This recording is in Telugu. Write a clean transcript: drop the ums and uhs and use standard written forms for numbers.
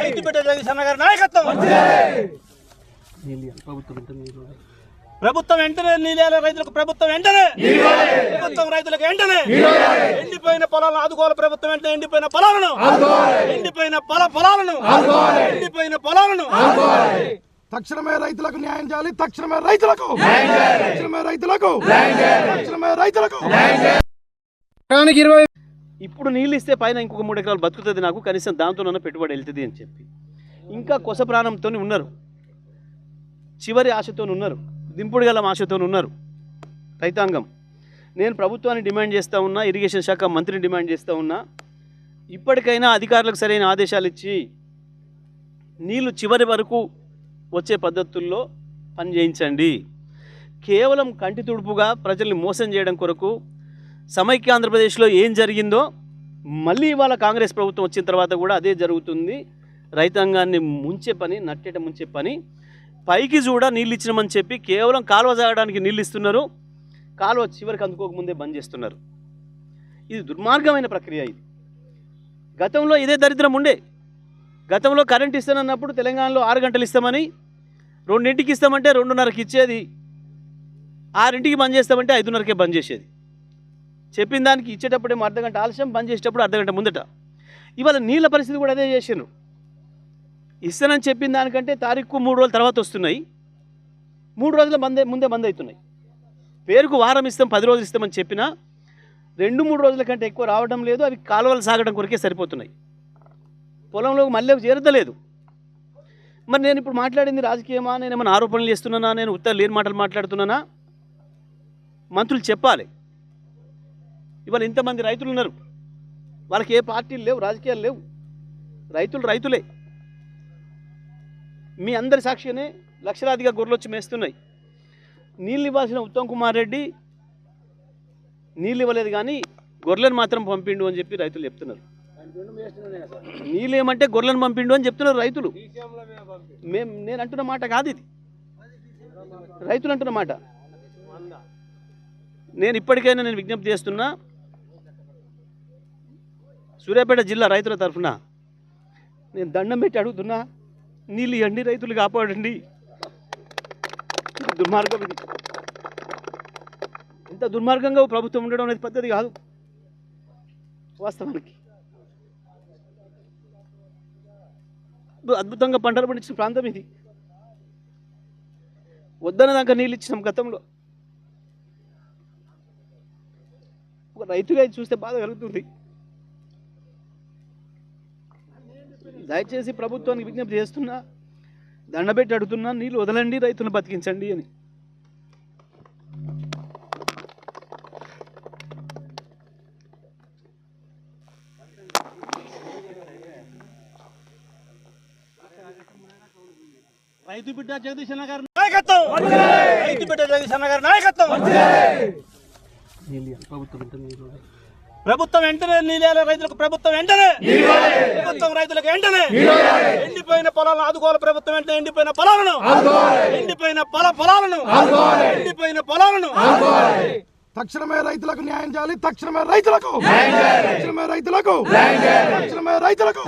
రైతు బిడ్డ జగదీశ్ అన్న గారి నాయకత్వం. ప్రభుత్వం వెంటనే నీళ్ళ రైతులకు, ప్రభుత్వం వెంటనే ప్రభుత్వం రైతులకు వెంటనే ఎండిపోయిన పొలాలను ఆదుకోవాలి. ప్రభుత్వం వెంటనే ఎండిపోయిన పొలాలను, ఎండిపోయిన పొలాలను ఎండిపోయిన పొలాలను తక్షణమే రైతులకు న్యాయం చేయాలి. తక్షణమే రైతులకు, తక్షణమే రైతులకు, తక్షణమే రైతులకు. ఇప్పుడు నీళ్ళు ఇస్తే పైన ఇంకొక 3 ఎకరాలు బతుకుతుంది, నాకు కనీసం దాంతోనన్నా పెట్టుబడి వెళ్తుంది అని చెప్పి ఇంకా కొస ప్రాణంతో ఉన్నారు, చివరి ఆశతో ఉన్నారు, దింపుడు గల ఆశతో ఉన్నారు రైతాంగం. నేను ప్రభుత్వాన్ని డిమాండ్ చేస్తూ ఉన్నా, ఇరిగేషన్ శాఖ మంత్రిని డిమాండ్ చేస్తూ ఉన్నా, ఇప్పటికైనా అధికారులకు సరైన ఆదేశాలు ఇచ్చి నీళ్లు చివరి వరకు వచ్చే పద్ధతుల్లో పనిచేయించండి. కేవలం కంటి తుడుపుగా ప్రజల్ని మోసం చేయడం కొరకు సమైక్య ఆంధ్రప్రదేశ్లో ఏం జరిగిందో మళ్ళీ ఇవాళ కాంగ్రెస్ ప్రభుత్వం వచ్చిన తర్వాత కూడా అదే జరుగుతుంది. రైతాంగాన్ని ముంచే పని, నట్టేట ముంచే పని. పైకి చూడ నీళ్ళు ఇచ్చినామని చెప్పి కేవలం కాలువ సాగడానికి నీళ్ళు ఇస్తున్నారు, కాలువ చివరికి అందుకోకముందే బంద్ చేస్తున్నారు. ఇది దుర్మార్గమైన ప్రక్రియ. ఇది గతంలో ఇదే దరిద్రం ఉండే. గతంలో కరెంట్ ఇస్తానన్నప్పుడు తెలంగాణలో 6 గంటలు ఇస్తామని, 2ంటికి ఇస్తామంటే 2:30కి ఇచ్చేది, 6ంటికి బంద్ చేస్తామంటే 5:30కే బంద్ చేసేది. చెప్పిన దానికి ఇచ్చేటప్పుడేమో అర్ధగంట ఆలస్యం, బంద్ చేసేటప్పుడు అర్ధగంట ముందట. ఇవాళ నీళ్ళ పరిస్థితి కూడా అదే చేసిండ్రు. ఇస్తానని చెప్పిన దానికంటే తారీఖు 3 రోజుల తర్వాత వస్తున్నాయి, 3 రోజుల ముందే బంద్ అవుతున్నాయి. పేరుకు వారం ఇస్తాం, 10 రోజులు ఇస్తామని చెప్పినా 2-3 రోజుల కంటే ఎక్కువ రావడం లేదు. అవి కాలువలు సాగడం కొరకే సరిపోతున్నాయి, పొలంలోకి మళ్ళీ చేరదలేదు. మరి నేను ఇప్పుడు మాట్లాడింది రాజకీయమా, నేను ఏమైనా ఆరోపణలు చేస్తున్నానా, నేను ఉత్తర లేని మాటలు మాట్లాడుతున్నానా? మంత్రులు చెప్పాలి. ఇవాళ ఇంతమంది రైతులు ఉన్నారు, వాళ్ళకి ఏ పార్టీలు లేవు, రాజకీయాలు లేవు, రైతులే. మీ అందరి సాక్షిగానే లక్షలాదిగా గొర్రెలు వచ్చి మేస్తున్నాయి. నీళ్ళు ఇవ్వాల్సిన ఉత్తమ్ కుమార్ రెడ్డి నీళ్ళు ఇవ్వలేదు, కానీ గొర్రెలను మాత్రం పంపిండు అని చెప్పి రైతులు చెప్తున్నారు. నీళ్ళు ఏమంటే గొర్రెలను పంపిండు అని చెప్తున్నారు రైతులు. నేను అంటున్న మాట కాదు ఇది, రైతులు అంటున్న మాట. నేను ఇప్పటికైనా విజ్ఞప్తి చేస్తున్నా, సూర్యాపేట జిల్లా రైతుల తరఫున నేను దండం పెట్టి అడుగుతున్నా, నీళ్ళు ఇవ్వండి, రైతులు కాపాడండి. దుర్మార్గం ఇది. ఇంత దుర్మార్గంగా ప్రభుత్వం ఉండడం అనేది పద్ధతి కాదు వాస్తవానికి. అద్భుతంగా పంటలు పండించిన ప్రాంతం ఇది. వద్దన దాకా నీళ్ళు ఇచ్చినాం గతంలో. ఒక రైతుగా చూస్తే బాధ కలుగుతుంది. దయచేసి ప్రభుత్వానికి విజ్ఞప్తి చేస్తున్నా, దండబెట్టి అడుగుతున్నా, నీళ్ళు వదలండి, రైతులను బతికించండి అని. రైతు బిడ్డ జగదీశ్ అన్న గారి నాయకత్వం, రైతు బిడ్డ జగదీశ్ అన్న గారి నాయకత్వం. ప్రభుత్వం వెంటనే నీళ్ళ రైతులకు, ప్రభుత్వం వెంటనే ప్రభుత్వం రైతులకు వెంటనే ఎండిపోయిన పొలాలను ఆదుకోవాలి. ప్రభుత్వం వెంటనే ఎండిపోయిన పొలాలను, ఎండిపోయిన పొలాలను ఎండిపోయిన పొలాలను తక్షణమే రైతులకు న్యాయం చేయాలి. తక్షణమే రైతులకు, తక్షణమే రైతులకు, తక్షణమే రైతులకు.